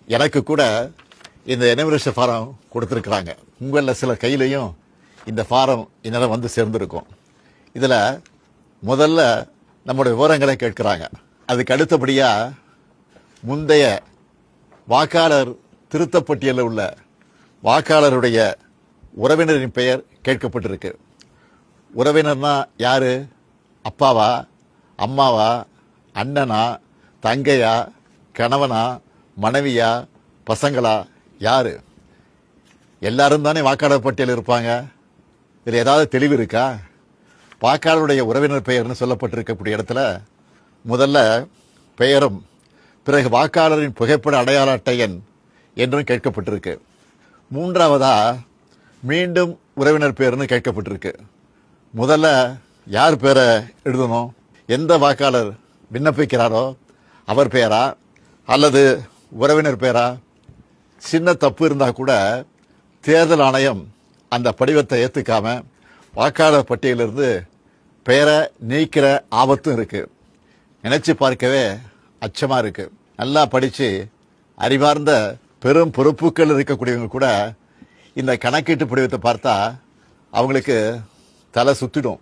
எனக்கு கூட இந்த எனுமரேஷன் ஃபாரம் கொடுத்துருக்குறாங்க. உங்களில் சில கையிலையும் இந்த ஃபாரம் என்னால் வந்து சேர்ந்துருக்கும். இதில் முதல்ல நம்முடைய விவரங்களை கேட்குறாங்க. அதுக்கு அடுத்தபடியாக முந்தைய வாக்காளர் திருத்தப்பட்டியலில் உள்ள வாக்காளருடைய உறவினரின் பெயர் கேட்கப்பட்டிருக்கு. உறவினர்னா யாரு? அப்பாவா, அம்மாவா, அண்ணனா, தங்கையா, கணவனா, மனைவியா, பசங்களா, யாரு? எல்லாரும் தானே வாக்காளர் பட்டியல் இருப்பாங்க. இதில் ஏதாவது தெளிவு இருக்கா? வாக்காளருடைய உறவினர் பெயர்னு சொல்லப்பட்டிருக்கக்கூடிய இடத்துல முதல்ல பெயரும் பிறகு வாக்காளரின் புகைப்பட அடையாள அட்டை எண் என்றும் கேட்கப்பட்டிருக்கு. மூன்றாவதா மீண்டும் உறவினர் பெயர்னு கேட்கப்பட்டிருக்கு. முதல்ல யார் பேரை எழுதணும்? எந்த வாக்காளர் விண்ணப்பிக்கிறாரோ அவர் பெயரா அல்லது உறவினர் பெயரா? சின்ன தப்பு இருந்தால் கூட தேர்தல் ஆணையம் அந்த படிவத்தை ஏற்றுக்காம வாக்காளர் பட்டியலிருந்து பெயரை நீக்கிற ஆபத்தும் இருக்கு. நினைச்சு பார்க்கவே அச்சமா இருக்கு. நல்லா படிச்சு அறிவார்ந்த பெரும் பொறுப்புகள் இருக்கக்கூடியவங்க கூட இந்த கணக்கீட்டு படிவத்தை பார்த்தா அவங்களுக்கு தலை சுத்திடும்.